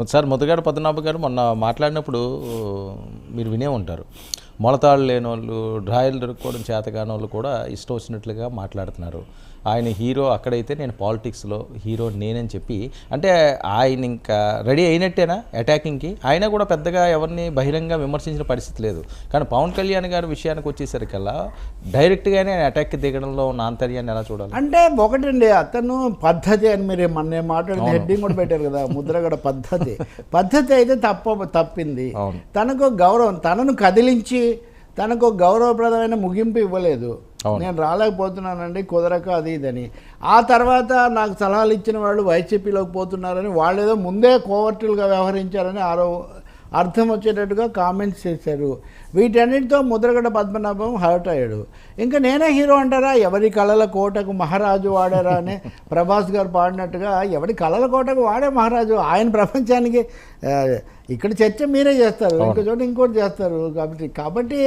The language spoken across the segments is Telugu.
ఒకసారి ముద్రగడ పద్మనాభ గారు మొన్న మాట్లాడినప్పుడు మీరు వినే ఉంటారు. మొలతాళ్ళు లేనోళ్ళు, డ్రాయలు దొరుకుకోవడం చేతకానోళ్ళు కూడా ఇష్టం వచ్చినట్లుగా మాట్లాడుతున్నారు. ఆయన హీరో అక్కడైతే నేను పాలిటిక్స్లో హీరో నేనని చెప్పి, అంటే ఆయన ఇంకా రెడీ అయినట్టేనా అటాకింగ్కి? ఆయన కూడా పెద్దగా ఎవరిని బహిరంగ విమర్శించిన పరిస్థితి లేదు. కానీ పవన్ కళ్యాణ్ గారి విషయానికి వచ్చేసరికల్లా డైరెక్ట్గానే ఆయన అటాక్కి దిగడంలో ఉన్న ఆంతర్యాన్ని ఎలా చూడాలి? అంటే ఒకటండి, అతను పద్ధతి అని మీరు మొన్న మాట్లాడిన హెడ్డింగ్ కూడా పెట్టారు కదా, ముద్రగడ పద్ధతి అయితే తప్పింది. తనకు గౌరవం, తనను కదిలించి తనకు గౌరవప్రదమైన ముగింపు ఇవ్వలేదు. నేను రాలేకపోతున్నానండి, కుదరక అది ఇదని. ఆ తర్వాత నాకు సలహాలు ఇచ్చిన వాళ్ళు వైసీపీలోకి పోతున్నారని వాళ్ళు ఏదో ముందే కోవర్టులుగా వ్యవహరించారని అర్థం వచ్చేటట్టుగా కామెంట్స్ చేశారు. వీటన్నిటితో ముద్రగడ పద్మనాభం హర్ట్ అయ్యాడు. ఇంకా నేనే హీరో అంటారా, ఎవరి కళల కోటకు మహారాజు వాడారా అని ప్రభాస్ గారు పాడినట్టుగా, ఎవరి కళల కోటకు వాడే మహారాజు. ఆయన ప్రపంచానికి ఇక్కడ చర్చ మీరే చేస్తారు, ఇంకో చోట ఇంకోటి చేస్తారు. కాబట్టి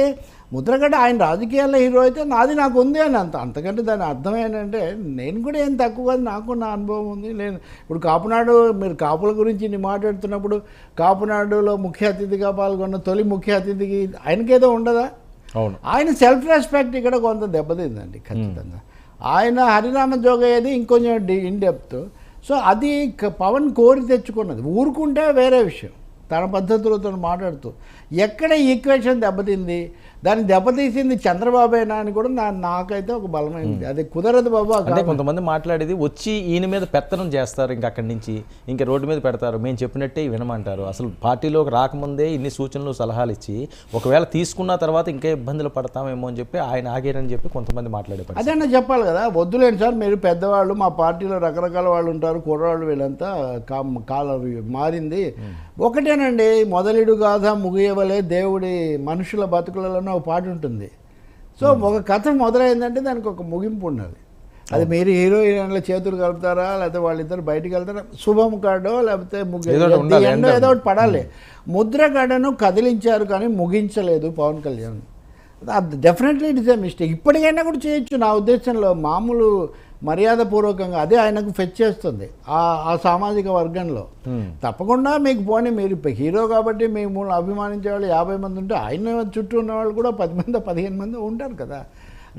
ముద్రగడ ఆయన రాజకీయాల్లో హీరో అయితే నాది నాకు ఉంది అని అంతకంటే దాని అర్థం ఏంటంటే, నేను కూడా ఏం తక్కువ కాదు, నాకు నా అనుభవం ఉంది. నేను ఇప్పుడు కాపునాడు, మీరు కాపుల గురించి మాట్లాడుతున్నప్పుడు కాపునాడులో ముఖ్య అతిథిగా పాల్గొన్న తొలి ముఖ్య అతిథికి ఆయనకేదో ఉండదా? అవును, ఆయన సెల్ఫ్ రెస్పెక్ట్ ఇక్కడ కొంత దెబ్బతిందండి ఖచ్చితంగా. ఆయన హరిరామ జోగయ్యది ఇంకొంచెం ఇన్ డెప్త్. సో అది పవన్ కోరి తెచ్చుకున్నది. ఊరుకుంటే వేరే విషయం, తన పద్ధతులతో మాట్లాడుతూ. ఎక్కడ ఈక్వేషన్ దెబ్బతింది, దాన్ని దెబ్బతీసింది చంద్రబాబేనా అని కూడా నాకైతే ఒక బలమైంది. అది కుదరదు బాబు. అంటే కొంతమంది మాట్లాడేది వచ్చి ఈయన మీద పెత్తనం చేస్తారు, ఇంకా అక్కడి నుంచి ఇంకా రోడ్డు మీద పెడతారు, మేము చెప్పినట్టే వినమంటారు. అసలు పార్టీలోకి రాకముందే ఇన్ని సూచనలు సలహాలు ఇచ్చి ఒకవేళ తీసుకున్న తర్వాత ఇంకా ఇబ్బందులు పడతామేమో అని చెప్పి ఆయన ఆగారని చెప్పి కొంతమంది మాట్లాడే. అదన్నా చెప్పాలి కదా, వద్దులేండి సార్, మీరు పెద్దవాళ్ళు, మా పార్టీలో రకరకాల వాళ్ళు ఉంటారు, కుర్రవాళ్ళు, వీళ్ళంతా కాలం మారింది. ఒకటేనండి, మొదలుడు గాథ ముగియవలే దేవుడి మనుషుల బతుకులలోనే ఒక పాట ఉంటుంది. సో ఒక కథ మొదలైందంటే దానికి ఒక ముగింపు ఉన్నది. అది మీరు హీరో హీరోయిన్ల చేతులు కలుపుతారా, లేకపోతే వాళ్ళిద్దరు బయటికి వెళ్తారా, శుభం కాడో లేకపోతే ఎండో ఏదో ఒకటి పడాలి. ముద్రగడను కదిలించారు కానీ ముగించలేదు Pawan Kalyan. Definitely it is a mistake. ఇప్పటికైనా కూడా చేయొచ్చు నా ఉద్దేశంలో, మామూలు మర్యాదపూర్వకంగా. అదే ఆయనకు ఫెచ్ చేస్తుంది ఆ సామాజిక వర్గంలో. తప్పకుండా మీకు పోనీ, మీరు హీరో కాబట్టి మీ మూడు అభిమానించే వాళ్ళు 50 మంది ఉంటే ఆయన చుట్టూ ఉన్న వాళ్ళు కూడా 10 మంది 15 మంది ఉంటారు కదా.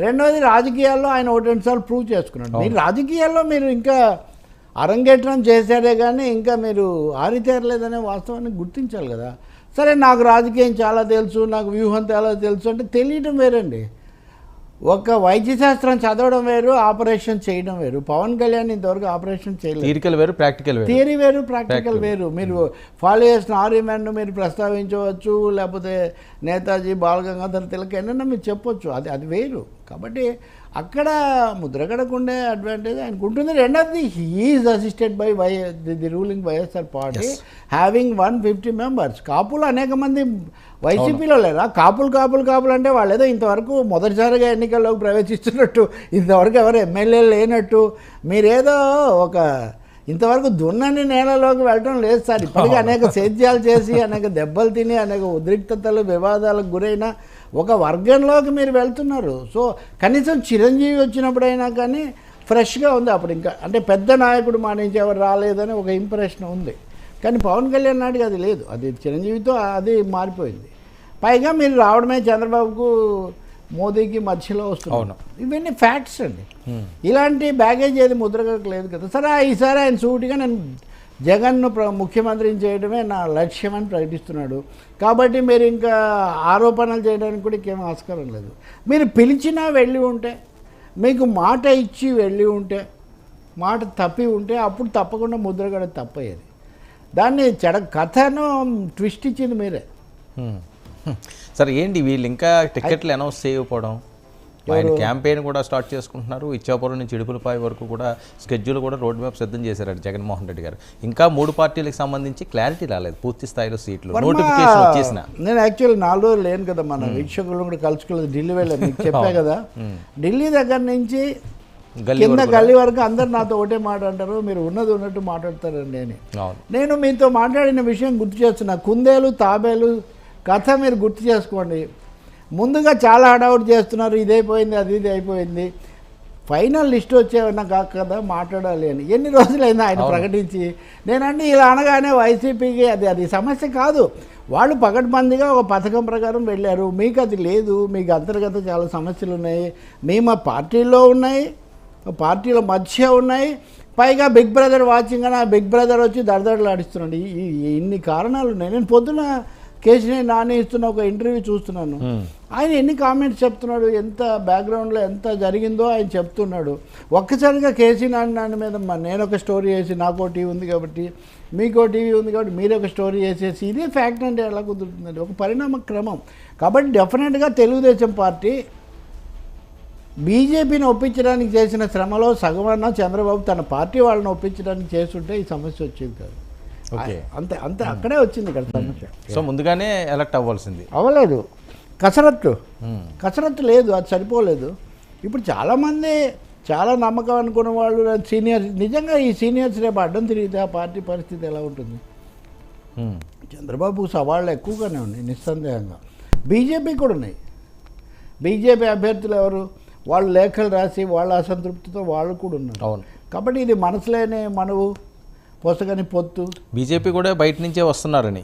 రెండవది, రాజకీయాల్లో ఆయన 1-2 సార్లు ప్రూవ్ చేసుకున్నాడు. మీరు రాజకీయాల్లో మీరు ఇంకా అరంగేట్రం చేశారే కానీ ఇంకా మీరు ఆరితేరలేదనే వాస్తవాన్ని గుర్తించాలి కదా. సరే, నాకు రాజకీయం చాలా తెలుసు, నాకు వ్యూహం చాలా తెలుసు అంటే తెలియటం వేరండి. ఒక వైద్యశాస్త్రం చదవడం వేరు, ఆపరేషన్ చేయడం వేరు. పవన్ కళ్యాణ్ ఇంతవరకు ఆపరేషన్ చేయలేదు. థియరీ వేరు, ప్రాక్టికల్ వేరు. మీరు ఫాలో చేసిన ఆర్గ్యుమెంట్ను మీరు ప్రస్తావించవచ్చు, లేకపోతే నేతాజీ, బాలగంగాధర్ తిలక్ ఎన్నైనా మీరు చెప్పొచ్చు, అది వేరు. కాబట్టి అక్కడ ముద్రగడకుండే అడ్వాంటేజ్ ఆయనకు ఉంటుంది. రెండవది, he's assisted by the ruling YSR party having 150 members. కాపులు అనేక మంది వైసీపీలో లేరా? కాపులు అంటే వాళ్ళు ఏదో ఇంతవరకు మొదటిసారిగా ఎన్నికల్లోకి ప్రవేశిస్తున్నట్టు, ఇంతవరకు ఎవరు ఎమ్మెల్యేలు లేనట్టు, మీరేదో ఒక ఇంతవరకు దున్నని నేలలోకి వెళ్ళడం లేదు సార్. ఇప్పటికీ అనేక సేద్యాలు చేసి, అనేక దెబ్బలు తిని, అనేక ఉద్రిక్తతలు, వివాదాలకు గురైన ఒక వర్గంలోకి మీరు వెళ్తున్నారు. సో కనీసం చిరంజీవి వచ్చినప్పుడైనా కానీ ఫ్రెష్గా ఉంది. అప్పుడు ఇంకా అంటే పెద్ద నాయకుడు మా నుంచి ఎవరు రాలేదని ఒక ఇంప్రెషన్ ఉంది. కానీ పవన్ కళ్యాణ్ నాటికి అది లేదు. అది చిరంజీవితో అది మారిపోయింది. పైగా మీరు రావడమే చంద్రబాబుకు మోదీకి మధ్యలో వస్తుంది. ఇవన్నీ ఫ్యాక్ట్స్ అండి. ఇలాంటి బ్యాగేజ్ ఏది ముద్రగడకు లేదు కదా. సరే, ఈసారి ఆయన సూటిగా నేను జగన్ను ముఖ్యమంత్రిని చేయడమే నా లక్ష్యం అని ప్రకటిస్తున్నాడు. కాబట్టి మీరు ఇంకా ఆరోపణలు చేయడానికి కూడా ఇంకేం ఆస్కారం లేదు. మీరు పిలిచినా వెళ్ళి ఉంటే, మీకు మాట ఇచ్చి వెళ్ళి ఉంటే, మాట తప్పి ఉంటే అప్పుడు తప్పకుండా ముద్రగడ తప్పయ్యేది. దాన్ని కథను ట్విస్ట్ ఇచ్చింది మీరే. సరే, ఏంటి వీళ్ళు ఇంకా టికెట్లు అనౌన్స్ చేయకపోవడం? ఆయన క్యాంపెయిన్ కూడా స్టార్ట్ చేసుకుంటున్నారు. ఇచ్చాపురం నుంచి ఇడుపులపాయ వరకు కూడా స్కెడ్యూల్ కూడా రోడ్ మ్యాప్ సిద్ధం చేశారు జగన్మోహన్ రెడ్డి గారు. ఇంకా 3 పార్టీలకు సంబంధించి క్లారిటీ రాలేదు, పూర్తి స్థాయిలో సీట్లు నోటిఫికేషన్ వచ్చేసిన. నేను యాక్చువల్లీ 4 రోజులు లేను కదా, మన వీక్షకులను కూడా కలుసుకోలేదు, ఢిల్లీ వెళ్ళాను, మీకు చెప్పా కదా. ఢిల్లీ దగ్గర నుంచి కింద గల్లీ వరకు అందరు నాతో ఒకటే మాట అంటారు, మీరు ఉన్నది ఉన్నట్టు మాట్లాడతారండి అని. నేను మీతో మాట్లాడిన విషయం గుర్తు చేస్తున్నా. కుందేలు తాబేలు కథ మీరు గుర్తు చేసుకోండి. ముందుగా చాలా హడావుడి చేస్తున్నారు, ఇదైపోయింది, ఇది అయిపోయింది. ఫైనల్ లిస్ట్ వచ్చేవన్నా కాక కదా మాట్లాడాలి అని ఎన్ని రోజులైంది ఆయన ప్రకటించి. నేనండి ఇలా అనగానే వైసీపీకి అది సమస్య కాదు. వాళ్ళు పకడ్బందీగా ఒక పథకం ప్రకారం వెళ్ళారు. మీకు అది లేదు, మీకు అంతర్గత చాలా సమస్యలు ఉన్నాయి, మా పార్టీలో ఉన్నాయి, పార్టీల మధ్య ఉన్నాయి, పైగా బిగ్ బ్రదర్ వాచింగ్ అని ఆ బిగ్ బ్రదర్ వచ్చి దడదడలాడిస్తున్నాడు. ఇన్ని కారణాలు ఉన్నాయి. నేను పొద్దున కేసీఆర్ నాని ఇస్తున్న ఒక ఇంటర్వ్యూ చూస్తున్నాను. ఆయన ఎన్ని కామెంట్స్ చెప్తున్నాడు, ఎంత బ్యాక్గ్రౌండ్లో ఎంత జరిగిందో ఆయన చెప్తున్నాడు. ఒక్కసారిగా కేసీఆర్ నాని మీద నేను ఒక స్టోరీ వేసి నాకో టీవీ ఉంది కాబట్టి మీకో టీవీ ఉంది కాబట్టి మీరు ఒక స్టోరీ వేసేసి ఇదే ఫ్యాక్ట్ అంటే ఎలా కుదురుతుందండి? ఒక పరిణామ క్రమం. కాబట్టి డెఫినెట్గా తెలుగుదేశం పార్టీ బీజేపీని ఒప్పించడానికి చేసిన శ్రమలో సగమన్నా చంద్రబాబు తన పార్టీ వాళ్ళని ఒప్పించడానికి చేస్తుంటే ఈ సమస్య వచ్చేది కాదు. ఓకే, అంతే అంతే అక్కడే వచ్చింది ఇక్కడ సమస్య. సో ముందుగానే ఎలక్ట్ అవ్వాల్సింది అవ్వలేదు. కసరత్తు లేదు, అది సరిపోలేదు. ఇప్పుడు చాలామంది చాలా నమ్మకం అనుకున్న వాళ్ళు సీనియర్స్, నిజంగా ఈ సీనియర్స్ రేపు అడ్డం తిరిగితే ఆ పార్టీ పరిస్థితి ఎలా ఉంటుంది? చంద్రబాబుకు సవాళ్ళు ఎక్కువగానే ఉన్నాయి నిస్సందేహంగా. బీజేపీ కూడా ఉన్నాయి. బీజేపీ అభ్యర్థులు ఎవరు? వాళ్ళు లేఖలు రాసి వాళ్ళ అసంతృప్తితో వాళ్ళు కూడా ఉన్నారు. అవును. కాబట్టి ఇది మనసులేని మనవు పొసగని పొత్తు. బీజేపీ కూడా బయట నుంచే వస్తున్నారని